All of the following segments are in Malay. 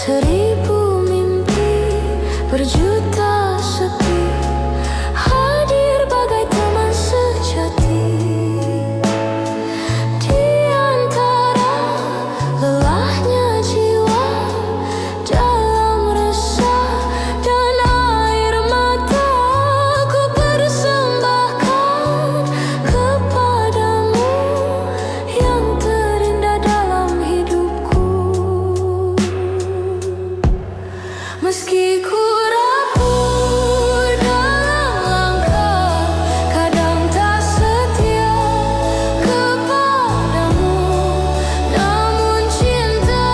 Seribu mimpi, berjuta sepi, hadir bagai teman sejati. Di antara lelahnya jiwa, dalam resah dan air mata, ku persembahkan kepadamu yang terindah dalam hidupku. Meski ku rapuh dalam langkah, kadang tak setia kepadamu, namun cinta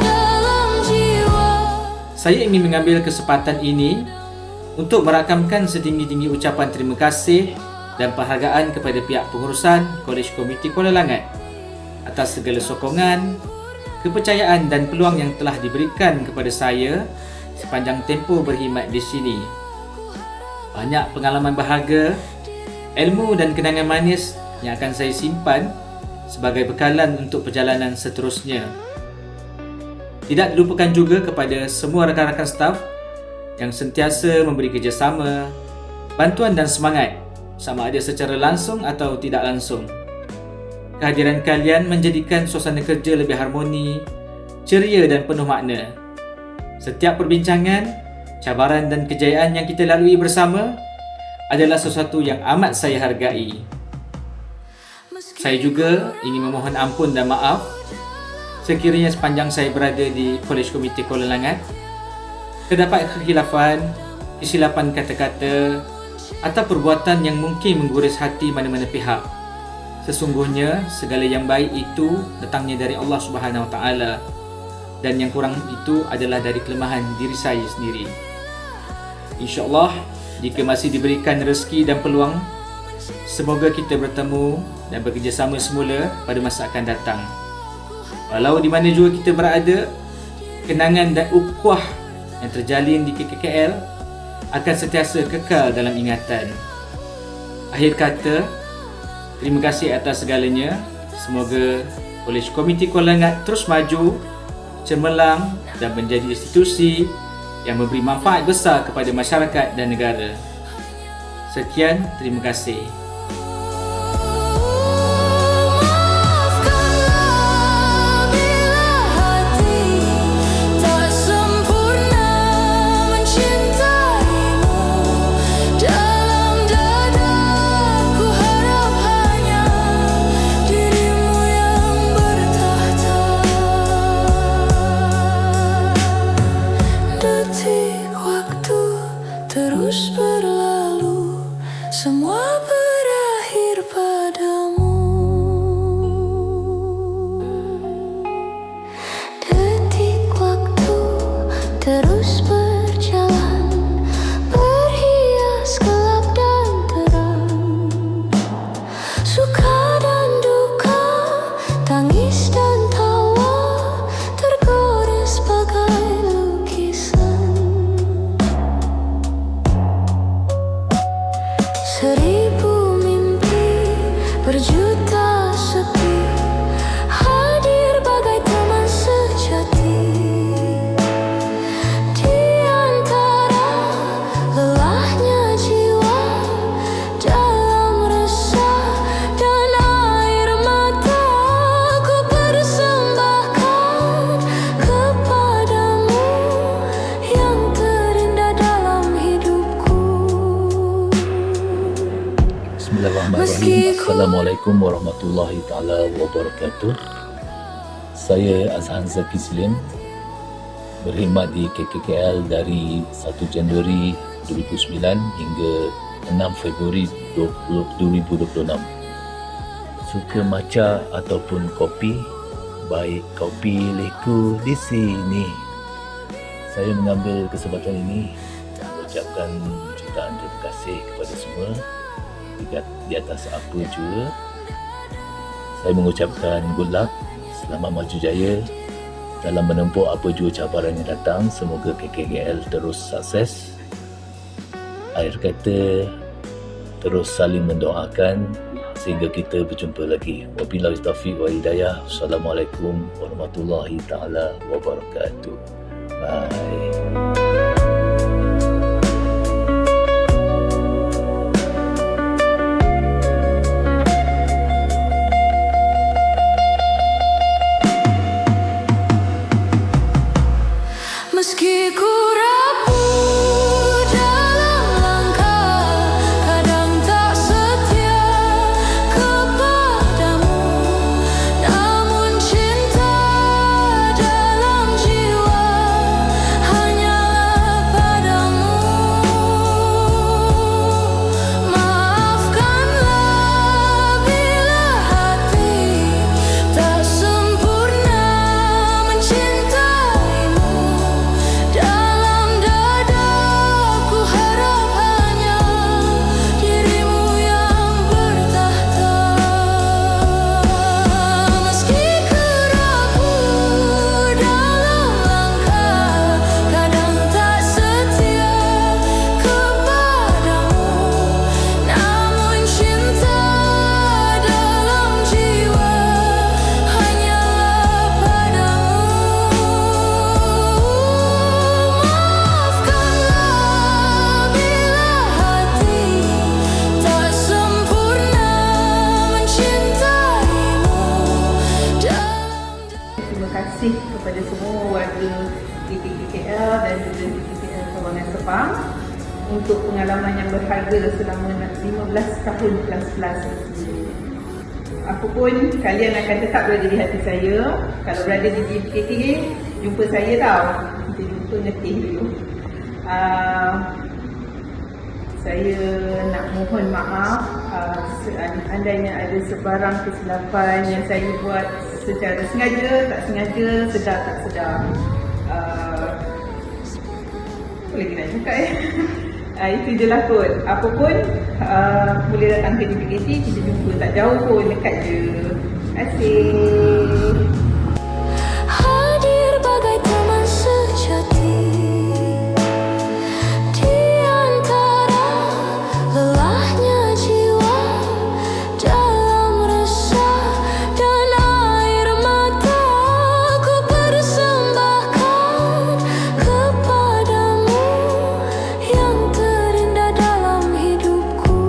dalam jiwa. Saya ingin mengambil kesempatan ini untuk merakamkan setinggi-tinggi ucapan terima kasih dan penghargaan kepada pihak pengurusan Kolej Komuniti Kuala Langat atas segala sokongan, kepercayaan dan peluang yang telah diberikan kepada saya sepanjang tempoh berkhidmat di sini. Banyak pengalaman berharga, ilmu dan kenangan manis yang akan saya simpan sebagai bekalan untuk perjalanan seterusnya. Tidak dilupakan juga kepada semua rakan-rakan staf yang sentiasa memberi kerjasama, bantuan dan semangat, sama ada secara langsung atau tidak langsung. Kehadiran kalian menjadikan suasana kerja lebih harmoni, ceria dan penuh makna. Setiap perbincangan, cabaran dan kejayaan yang kita lalui bersama adalah sesuatu yang amat saya hargai. Saya juga ingin memohon ampun dan maaf sekiranya sepanjang saya berada di Kolej Komuniti Kuala Langat terdapat kekhilafan, kesilapan kata-kata atau perbuatan yang mungkin mengguris hati mana-mana pihak. Sesungguhnya segala yang baik itu datangnya dari Allah Subhanahu Wa Taala, dan yang kurang itu adalah dari kelemahan diri saya sendiri. InsyaAllah, jika masih diberikan rezeki dan peluang, semoga kita bertemu dan bekerjasama semula pada masa akan datang. Walau di mana juga kita berada, kenangan dan ukhuwah yang terjalin di KKKL akan sentiasa kekal dalam ingatan. Akhir kata, terima kasih atas segalanya. Semoga Kolej Komuniti Kuala Langat terus maju, cemerlang dan menjadi institusi yang memberi manfaat besar kepada masyarakat dan negara. Sekian, terima kasih. Terus berlalu, semua berakhir padamu. Detik waktu terus berjalan, berhias gelap dan terang, suka dan duka, tangis dan tawa, tergores bagai lukisan. Seribu mimpi, berjuta sepi, hadir bagai teman sejati. Di antara lelahnya jiwa, dalam resah dan air mata, ku persembahkan kepadamu yang terindah dalam hidupku. Bismillahirrahmanirrahim. Assalamualaikum warahmatullahi taala wabarakatuh. Saya Azhan Zaki Slim, berkhidmat di KKKL dari 1 Januari 2009 hingga 6 Februari 2026. Suka matcha ataupun kopi, baik kopi leku di sini. Saya mengambil kesempatan ini mengucapkan jutaan terima kasih kepada semua di atas apa juga. Saya mengucapkan good luck, selamat maju jaya dalam menempuh apa juga cabaran yang datang. Semoga KKKL terus sukses. Akhir kata, terus saling mendoakan sehingga kita berjumpa lagi. Wabillahi taufiq wa hidayah. Assalamualaikum warahmatullahi taala wabarakatuh. Bye. Meski ku rapuh dalam langkah, kadang tak setia kepadamu, namun cinta dalam jiwa hanyalah padamu. Maafkanlah bila hati tak sempurna mencintaimu. Dalam dadaku harap hanya dirimu yang bertahta. Meski ku rapuh dalam langkah, kadang tak setia kepadamu, namun cinta dalam jiwa hanyalah padamu. Maafkanlah bila hati tak sempurna mencintaimu. Terima kasih kepada semua warga KKKL dan juga KKKL Kawangan Sepang untuk pengalaman yang berharga selama 15 tahun kelas-kelas ini. Apapun, kalian akan tetap berada di hati saya. Kalau berada di KKK, jumpa saya tau. Kita jumpa ngetih dulu. Saya nak mohon maaf seandainya ada sebarang kesilapan yang saya buat secara sengaja, tak sengaja, sedar tak sedar. Apa lagi nak cakap itu je lah kot. Apa pun, boleh datang ke DPKT, kita jumpa tak jauh pun, dekat je. Terima kasih. Hadir bagai teman sejati di antara lelahnya jiwa, dalam resah dan air mata ku persembahkan kepadamu yang terindah dalam hidupku.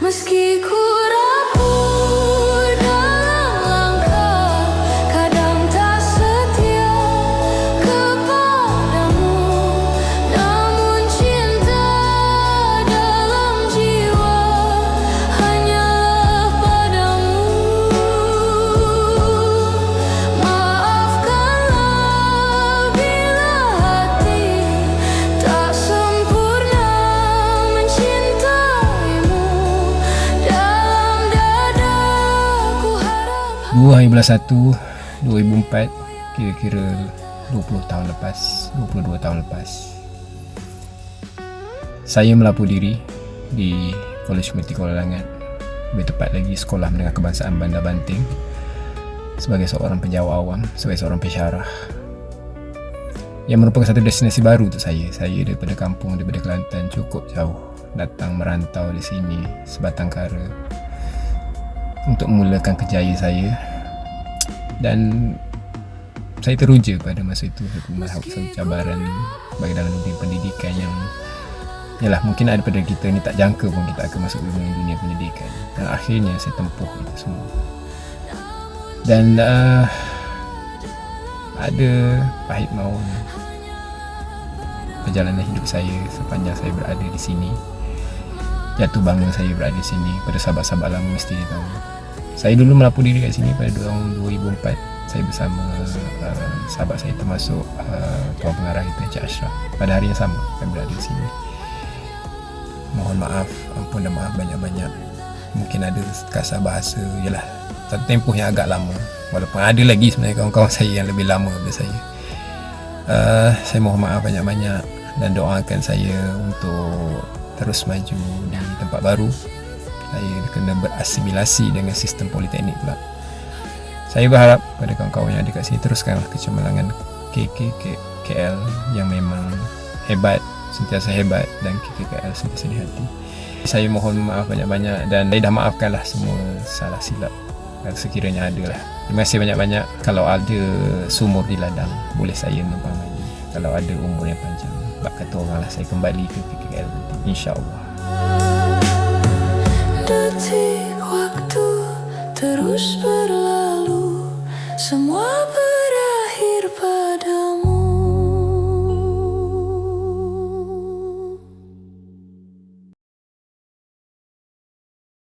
Meski ku rapuh dalam langkah, kadang tak setia kepadamu, namun cinta dalam jiwa hanyalah padamu. Maafkanlah bila hati tak sempurna mencintaimu. Dalam dadaku harap 2 hari bulan 1 2004, kira-kira 20 tahun lepas, 22 tahun lepas, saya melapor diri di Kolej Komuniti Kuala Langat, lebih tepat lagi Sekolah Menengah Kebangsaan Bandar Banting, sebagai seorang penjawat awam, sebagai seorang pensyarah, yang merupakan satu destinasi baru untuk saya. Saya daripada kampung, daripada Kelantan, cukup jauh, datang merantau di sini sebatang kara untuk memulakan kerjaya saya. Dan saya teruja pada masa itu melihat satu cabaran bagi dalam dunia pendidikan yang yalah, mungkin ada pada kita ni tak jangka pun kita akan masuk dalam dunia pendidikan. Dan akhirnya saya tempuh itu semua. Dan ada pahit maut perjalanan hidup saya sepanjang saya berada di sini. Jatuh bangun saya berada di sini. Pada sahabat-sahabat lama mesti dia tahu. Saya dulu melapor diri kat sini pada tahun 2004. Saya bersama sahabat saya, termasuk tuan pengarah kita Encik Ashraf. Pada hari yang sama saya berada di sini. Mohon maaf, ampun dan maaf banyak-banyak. Mungkin ada kasar bahasa, yalah, satu tempoh yang agak lama. Walaupun ada lagi sebenarnya kawan-kawan saya yang lebih lama daripada saya. Saya mohon maaf banyak-banyak dan doakan saya untuk terus maju di tempat baru. Saya kena berasimilasi dengan sistem politeknik pula. Saya berharap pada kawan-kawan yang ada kat sini, teruskanlah kecemerlangan KKKL yang memang hebat, sentiasa hebat, dan KKKL sentiasa di hati. Saya mohon maaf banyak-banyak dan saya dah maafkan lah semua salah silap sekiranya ada lah. Terima kasih banyak-banyak. Kalau ada sumur di ladang, boleh saya numpang lagi. Kalau ada umur yang panjang, bak kata orang lah, saya kembali ke KKL nanti, insyaAllah. Detik waktu terus berlalu, semua